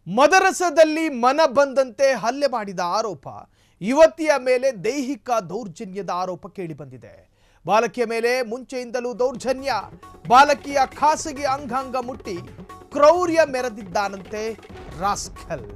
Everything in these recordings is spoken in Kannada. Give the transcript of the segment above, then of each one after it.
ಮದರಸದಲ್ಲಿ ಮನ ಬಂದಂತೆ ಹಲ್ಲೆ ಮಾಡಿದ ಆರೋಪ, ಯುವತಿಯ ಮೇಲೆ ದೈಹಿಕ ದೌರ್ಜನ್ಯದ ಆರೋಪ ಕೇಳಿಬಂದಿದೆ. ಬಾಲಕಿಯ ಮೇಲೆ ಮುಂಚೆಯಿಂದಲೂ ದೌರ್ಜನ್ಯ, ಬಾಲಕಿಯ ಖಾಸಗಿ ಅಂಗಾಂಗ ಮುಟ್ಟಿ ಕ್ರೌರ್ಯ ಮೆರೆದಿದ್ದಾನಂತೆ ರಾಸ್ಕಲ್.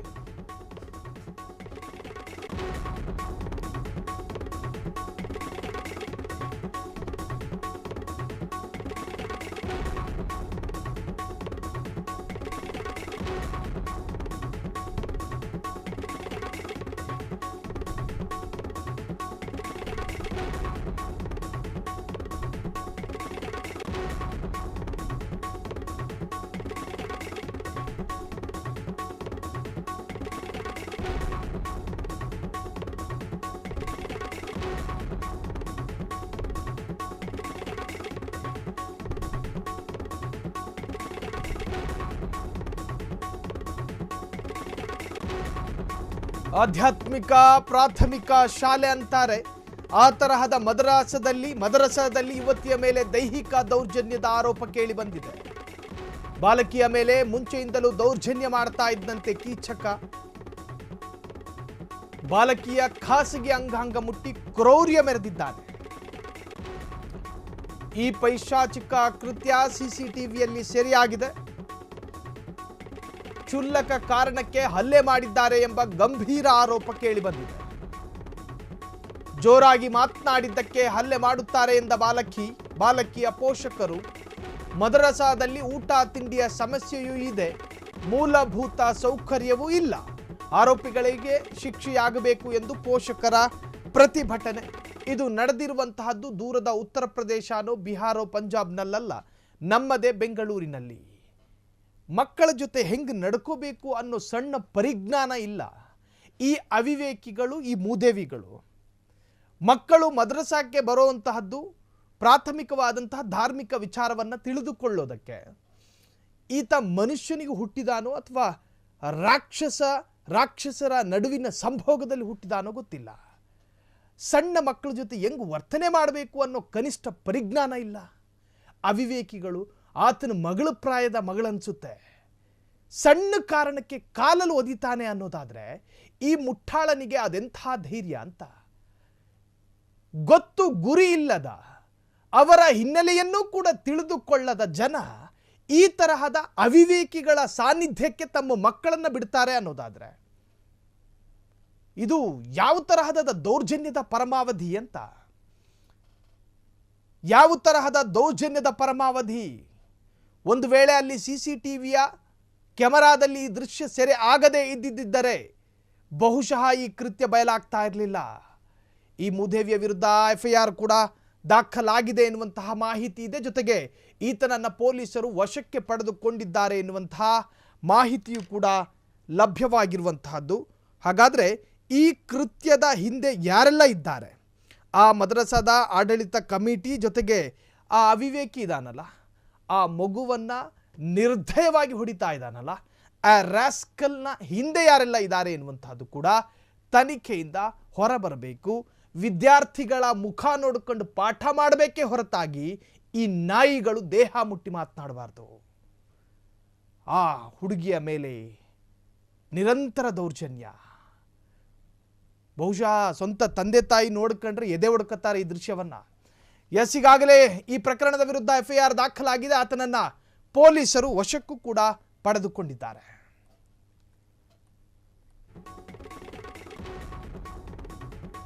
ಆಧ್ಯಾತ್ಮಿಕ ಪ್ರಾಥಮಿಕ ಶಾಲೆ ಅಂತಾರೆ. ಆ ತರಹದ ಮದರಸದಲ್ಲಿ ಯುವತಿಯ ಮೇಲೆ ದೈಹಿಕ ದೌರ್ಜನ್ಯದ ಆರೋಪ ಕೇಳಿ ಬಂದಿದೆ. ಬಾಲಕಿಯ ಮೇಲೆ ಮುಂಚೆಯಿಂದಲೂ ದೌರ್ಜನ್ಯ ಮಾಡ್ತಾ ಇದ್ದಂತೆ ಕೀಚಕ, ಬಾಲಕಿಯ ಖಾಸಗಿ ಅಂಗಾಂಗ ಮುಟ್ಟಿ ಕ್ರೌರ್ಯ ಮೆರೆದಿದ್ದಾನೆ. ಈ ಪೈಶಾಚಿಕ ಕೃತ್ಯ ಸಿಸಿಟಿವಿಯಲ್ಲಿ ಸೆರೆಯಾಗಿದೆ. ಕ್ಷುಲ್ಲಕ ಕಾರಣಕ್ಕೆ ಹಲ್ಲೆ ಮಾಡಿದ್ದಾರೆ ಎಂಬ ಗಂಭೀರ ಆರೋಪ ಕೇಳಿಬಂದಿದೆ. ಜೋರಾಗಿ ಮಾತನಾಡಿದ್ದಕ್ಕೆ ಹಲ್ಲೆ ಮಾಡುತ್ತಾರೆ ಎಂದ ಬಾಲಕಿಯ ಪೋಷಕರು, ಮದರಸಾದಲ್ಲಿ ಊಟ ತಿಂಡಿಯ ಸಮಸ್ಯೆಯೂ ಇದೆ, ಮೂಲಭೂತ ಸೌಕರ್ಯವೂ ಇಲ್ಲ, ಆರೋಪಿಗಳಿಗೆ ಶಿಕ್ಷೆಯಾಗಬೇಕು ಎಂದು ಪೋಷಕರ ಪ್ರತಿಭಟನೆ. ಇದು ನಡೆದಿರುವಂತಹದ್ದು ದೂರದ ಉತ್ತರ ಪ್ರದೇಶನೋ ಬಿಹಾರೋ ಪಂಜಾಬ್ನಲ್ಲ, ನಮ್ಮದೇ ಬೆಂಗಳೂರಿನಲ್ಲಿ. ಮಕ್ಕಳ ಜೊತೆ ಹೆಂಗೆ ನಡ್ಕೋಬೇಕು ಅನ್ನೋ ಸಣ್ಣ ಪರಿಜ್ಞಾನ ಇಲ್ಲ ಈ ಅವಿವೇಕಿಗಳು, ಈ ಮೂದೇವಿಗಳು. ಮಕ್ಕಳು ಮದ್ರಸಾಕ್ಕೆ ಬರುವಂತಹದ್ದು ಪ್ರಾಥಮಿಕವಾದಂತಹ ಧಾರ್ಮಿಕ ವಿಚಾರವನ್ನು ತಿಳಿದುಕೊಳ್ಳೋದಕ್ಕೆ. ಈತ ಮನುಷ್ಯನಿಗೆ ಹುಟ್ಟಿದಾನೋ ಅಥವಾ ರಾಕ್ಷಸರ ನಡುವಿನ ಸಂಭೋಗದಲ್ಲಿ ಹುಟ್ಟಿದಾನೋ ಗೊತ್ತಿಲ್ಲ. ಸಣ್ಣ ಮಕ್ಕಳ ಜೊತೆ ಹೆಂಗೆ ವರ್ತನೆ ಮಾಡಬೇಕು ಅನ್ನೋ ಕನಿಷ್ಠ ಪರಿಜ್ಞಾನ ಇಲ್ಲ. ಅವಿವೇಕಿಗಳು. ಆತನ ಮಗಳ ಪ್ರಾಯದ ಮಗಳನ್ಸುತ್ತೆ. ಸಣ್ಣ ಕಾರಣಕ್ಕೆ ಕಾಲಲ್ಲಿ ಒದಿತಾನೆ ಅನ್ನೋದಾದ್ರೆ ಈ ಮುಠಾಳನಿಗೆ ಅದೆಂಥ ಧೈರ್ಯ ಅಂತ. ಗೊತ್ತು ಗುರಿ ಇಲ್ಲದ, ಅವರ ಹಿನ್ನೆಲೆಯನ್ನೂ ಕೂಡ ತಿಳಿದುಕೊಳ್ಳದ ಜನ ಈ ತರಹದ ಅವಿವೇಕಿಗಳ ಸಾನ್ನಿಧ್ಯಕ್ಕೆ ತಮ್ಮ ಮಕ್ಕಳನ್ನ ಬಿಡ್ತಾರೆ ಅನ್ನೋದಾದ್ರೆ ಇದು ಯಾವ ತರಹದ ದೌರ್ಜನ್ಯದ ಪರಮಾವಧಿ ಅಂತ. ಯಾವ ತರಹದ ದೌರ್ಜನ್ಯದ ಪರಮಾವಧಿ. ಒಂದು ವೇಳೆ ಅಲ್ಲಿ ಸಿಸಿಟಿವಿಯ ಕ್ಯಾಮೆರಾದಲ್ಲಿ ಈ ದೃಶ್ಯ ಸೆರೆ ಆಗದೇ ಇದ್ದಿದ್ದರೆ ಬಹುಶಃ ಈ ಕೃತ್ಯ ಬಯಲಾಗ್ತಾ ಇರಲಿಲ್ಲ. ಈ ಮೂದೇವಿಯ ವಿರುದ್ಧ FIR ಕೂಡ ದಾಖಲಾಗಿದೆ ಎನ್ನುವಂತಹ ಮಾಹಿತಿ ಇದೆ. ಜೊತೆಗೆ ಈತನನ್ನು ಪೊಲೀಸರು ವಶಕ್ಕೆ ಪಡೆದುಕೊಂಡಿದ್ದಾರೆ ಎನ್ನುವಂತಹ ಮಾಹಿತಿಯು ಕೂಡ ಲಭ್ಯವಾಗಿರುವಂತಹದ್ದು. ಹಾಗಾದರೆ ಈ ಕೃತ್ಯದ ಹಿಂದೆ ಯಾರೆಲ್ಲ ಇದ್ದಾರೆ? ಆ ಮದ್ರಸಾದ ಆಡಳಿತ ಕಮಿಟಿ, ಜೊತೆಗೆ ಆ ಅವಿವೇಕಿ ಇದಾನಲ್ಲ, ಆ ಮಗುವನ್ನು ನಿರ್ದಯವಾಗಿ ಹೊಡಿತಾ ಇದ್ದಾನಲ್ಲ, ಆ ರಾಸ್ಕಲ್ನ ಹಿಂದೆ ಯಾರೆಲ್ಲ ಇದ್ದಾರೆ ಎನ್ನುವಂತಹದ್ದು ಕೂಡ ತನಿಖೆಯಿಂದ ಹೊರಬರಬೇಕು. ವಿದ್ಯಾರ್ಥಿಗಳ ಮುಖ ನೋಡಿಕೊಂಡು ಪಾಠ ಮಾಡಬೇಕೇ ಹೊರತಾಗಿ ಈ ನಾಯಿಗಳು ದೇಹ ಮುಟ್ಟಿ ಮಾತನಾಡಬಾರ್ದು. ಆ ಹುಡುಗಿಯ ಮೇಲೆ ನಿರಂತರ ದೌರ್ಜನ್ಯ. ಬಹುಶಃ ಸ್ವಂತ ತಂದೆ ತಾಯಿ ನೋಡ್ಕೊಂಡ್ರೆ ಎದೆ ಹೊಡ್ಕತ್ತಾರೆ ಈ ದೃಶ್ಯವನ್ನ. ಈಗಾಗಲೇ ಈ ಪ್ರಕರಣದ ವಿರುದ್ಧ FIR ದಾಖಲಾಗಿದೆ. ಆತನನ್ನ ಪೊಲೀಸರು ವಶಕ್ಕೂ ಕೂಡ ಪಡೆದುಕೊಂಡಿದ್ದಾರೆ.